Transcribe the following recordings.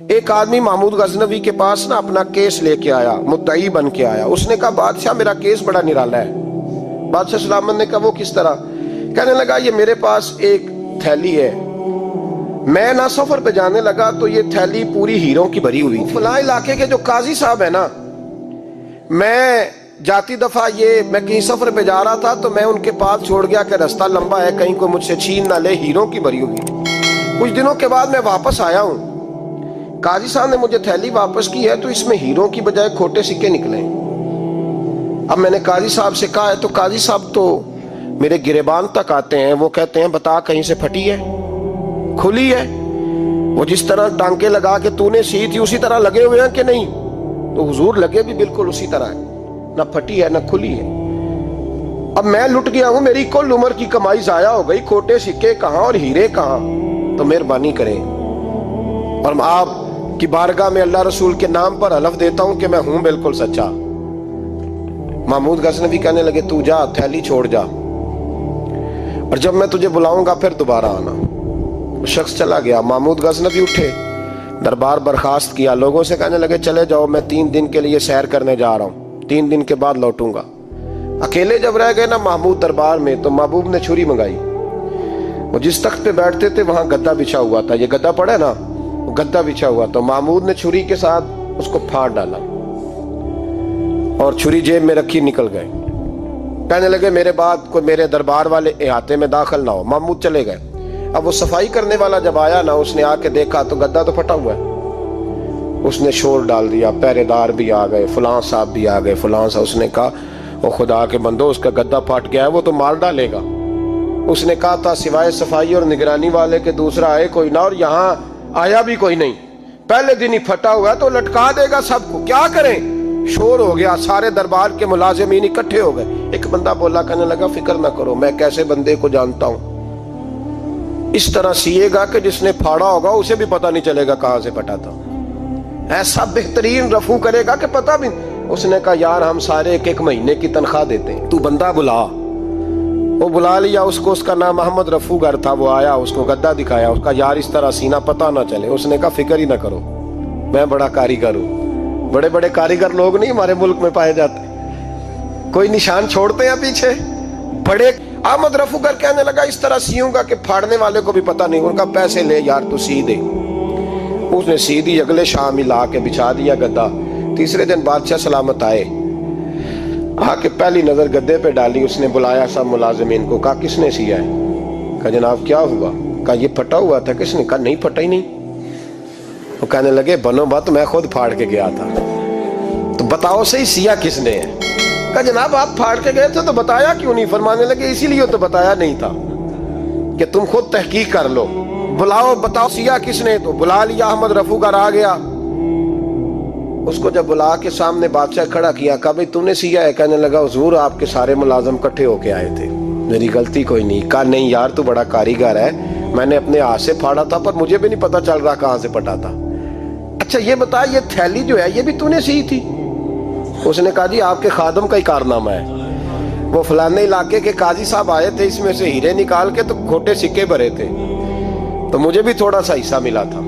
ایک آدمی محمود غزنوی کے پاس نا اپنا کیس لے کے آیا، مدعی بن کے آیا. اس نے کہا بادشاہ میرا کیس بڑا نرالا ہے. بادشاہ سلامت نے کہا وہ کس طرح؟ کہنے لگا یہ میرے پاس ایک تھیلی ہے، میں نہ سفر پہ جانے لگا تو یہ تھیلی پوری ہیروں کی بھری ہوئی. فلاں علاقے کے جو قاضی صاحب ہے نا، میں جاتی دفعہ میں کہیں سفر پہ جا رہا تھا تو میں ان کے پاس چھوڑ گیا کہ رستہ لمبا ہے، کہیں کوئی مجھ سے چھین نہ لے، ہیروں کی بھری ہوئی. کچھ دنوں کے بعد میں واپس آیا ہوں، قاضی صاحب نے مجھے تھیلی واپس کی ہے تو اس میں ہیروں کی بجائے کھوٹے سکے نکلے. اب میں نے قاضی صاحب سے کہا ہے تو قاضی صاحب تو میرے گریبان تک آتے ہیں، وہ کہتے ہیں بتا کہیں سے پھٹی ہے، کھلی ہے؟ وہ جس طرح ٹانکے لگا کے تو نے سی تھی اسی طرح لگے ہوئے ہیں کہ نہیں؟ تو حضور لگے بھی بالکل اسی طرح ہے، نہ پھٹی ہے نہ کھلی ہے. اب میں لٹ گیا ہوں، میری کل عمر کی کمائی ضائع ہو گئی، کھوٹے سکے کہاں اور ہیرے کہاں؟ تو مہربانی کریں. اور آپ کی بارگاہ میں اللہ رسول کے نام پر حلف دیتا ہوں کہ میں ہوں بالکل سچا. محمود غزنوی کہنے لگے تو جا، تھیلی چھوڑ جا، اور جب میں تجھے بلاؤں گا پھر دوبارہ آنا. وہ شخص چلا گیا. محمود غزنوی اٹھے، دربار برخاست کیا، لوگوں سے کہنے لگے چلے جاؤ، میں 3 دن کے لیے سیر کرنے جا رہا ہوں، 3 دن کے بعد لوٹوں گا. اکیلے جب رہ گئے نا محمود دربار میں تو محبوب نے چھری منگائی. وہ جس تخت پہ بیٹھتے تھے وہاں گدا بچھا ہوا تھا، یہ گدا پڑا ہے نا، وہ گدا بچھا ہوا. تو محمود نے چھری کے ساتھ اس کو پھاڑ ڈالا اور چھری جیب میں رکھی نکل گئے. کہنے لگے میرے بعد کوئی میرے دربار والے احاطے میں داخل نہ ہو. محمود چلے گئے. اب وہ صفائی کرنے والا جب آیا نا، اس نے آ کے دیکھا تو گدا تو پھٹا ہوا ہے. اس نے شور ڈال دیا، پہرے دار بھی آ گئے، فلاں صاحب بھی آ گئے، فلاں صاحب. اس نے کہا وہ خدا کے بندو، اس کا گدا پھٹ گیا ہے، وہ تو مار ڈالے گا. اس نے کہا تھا سوائے صفائی اور نگرانی والے کے دوسرا آئے کوئی نہ، اور یہاں آیا بھی کوئی نہیں. پہلے دن ہی پھٹا ہوا ہے تو لٹکا دے گا سب کو، کیا کریں؟ شور ہو گیا، سارے دربار کے ملازمین اکٹھے ہو گئے. ایک بندہ بولا، کہنے لگا فکر نہ کرو، میں کیسے بندے کو جانتا ہوں، اس طرح سیے گا کہ جس نے پھاڑا ہوگا اسے بھی پتہ نہیں چلے گا کہاں سے پھٹا تھا. ایسا بہترین رفو کرے گا کہ پتہ بھی. اس نے کہا یار ہم سارے 1 مہینے کی تنخواہ دیتے ہیں، تو بندہ بلا. وہ بلا لیا اس کو، اس کا نام محمد رفو گر تھا. وہ آیا، اس کو گدا دکھایا، اس کا یار اس طرح سینہ پتہ نہ چلے. اس نے کہا فکر ہی نہ کرو، میں بڑا کاریگر ہوں. بڑے بڑے کاریگر لوگ نہیں ہمارے ملک میں پائے جاتے، کوئی نشان چھوڑتے ہیں پیچھے بڑے. احمد رفو گر کہنے لگا اس طرح سیوں گا کہ پھاڑنے والے کو بھی پتہ نہیں. ان کا پیسے لے یار تو سی دے. اس نے سی دی، اگلے شام ہی لا کے بچھا دیا گدا. تیسرے دن بادشاہ سلامت آئے، آ کے پہلی نظر گدے پہ ڈالی. اس نے بلایا سب ملازمین کو، کہا کس نے سیا ہے؟ کہا جناب کیا ہوا؟ کہا یہ پھٹا ہوا تھا. کس نے؟ کہا نہیں پھٹا ہی نہیں. وہ کہنے لگے بنو بات، میں خود پھاڑ کے گیا تھا، تو بتاؤ صحیح سیا کس نے ہے؟ کہا جناب آپ پھاڑ کے گئے تھے تو بتایا کیوں نہیں؟ فرمانے لگے اسی لیے تو بتایا نہیں تھا کہ تم خود تحقیق کر لو، بلاؤ بتاؤ سیا کس نے. تو بلا لیا، احمد رفو گر آ گیا. اس کو جب بلا کے سامنے بادشاہ کھڑا کیا، کہا بھئی تم نے سیا ہے؟ کہنے لگا حضور آپ کے سارے ملازم کٹھے ہو کے آئے تھے، میری غلطی کوئی نہیں. کہا نہیں یار تو بڑا کاریگر ہے، میں نے اپنے ہاتھ سے پھاڑا تھا پر مجھے بھی نہیں پتا چل رہا کہاں سے پھٹا تھا. اچھا یہ بتا یہ تھیلی جو ہے یہ بھی تو نے سی تھی؟ اس نے کہا جی آپ کے خادم کا ہی کارنامہ ہے، وہ فلانے علاقے کے قاضی صاحب آئے تھے، اس میں سے ہیرے نکال کے تو کھوٹے سکے بھرے تھے، تو مجھے بھی تھوڑا سا حصہ ملا تھا.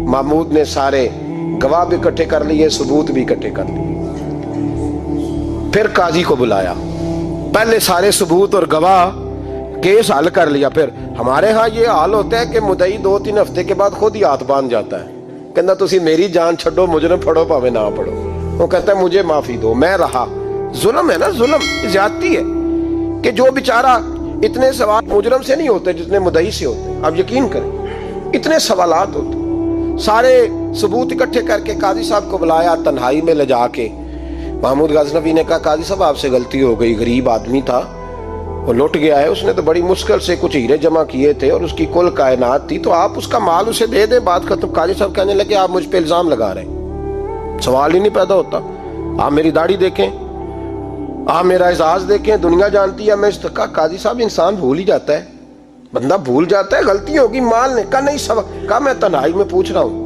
محمود نے سارے گواہ بھی اکٹھے کر لیے، ثبوت بھی اکٹھے کر لیے. پھر قاضی کو بلایا، پہلے سارے ثبوت اور گواہ کیس حل کر لیا. پھر ہمارے ہاں یہ حال ہوتا ہے کہ مدعی 2-3 ہفتے کے بعد خود ہی ہاتھ باندھ جاتا ہے، کہنا تسی میری جان چھڈو، مجرم پھڑو پاوے نہ پڑھو. وہ کہتا ہے مجھے معافی دو، میں رہا. ظلم ہے نا، ظلم زیادتی ہے کہ جو بیچارہ اتنے سوال مجرم سے نہیں ہوتے جتنے مدعی سے ہوتے. آپ یقین کریں اتنے سوالات ہوتے. سارے ثبوت اکٹھے کر کے قاضی صاحب کو بلایا، تنہائی میں لے جا کے. محمود غزنوی نے کہا قاضی صاحب آپ سے غلطی ہو گئی، غریب آدمی تھا، وہ لٹ گیا ہے، اس نے تو بڑی مشکل سے کچھ ہیرے جمع کیے تھے اور اس کی کل کائنات تھی، تو آپ اس کا مال اسے دے دیں، بات ختم. قاضی صاحب کہنے لگے آپ مجھ پہ الزام لگا رہے ہیں، سوال ہی نہیں پیدا ہوتا. آپ میری داڑھی دیکھیں، آپ میرا اعزاز دیکھیں، دنیا جانتی ہے میں اس کا. قاضی صاحب انسان بھول ہی جاتا ہے، بندہ بھول جاتا ہے، غلطی ہوگی. مال نے کہا نہیں سب کہا میں تنہائی میں پوچھ رہا ہوں،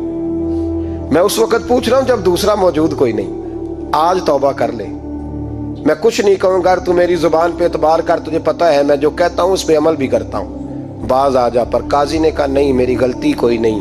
میں اس وقت پوچھ رہا ہوں جب دوسرا موجود کوئی نہیں. آج توبہ کر لے، میں کچھ نہیں کہوں گا، تو میری زبان پہ اعتبار کر، تجھے پتہ ہے میں جو کہتا ہوں اس پہ عمل بھی کرتا ہوں، باز آ جا. پر قاضی نے کہا نہیں میری غلطی کوئی نہیں.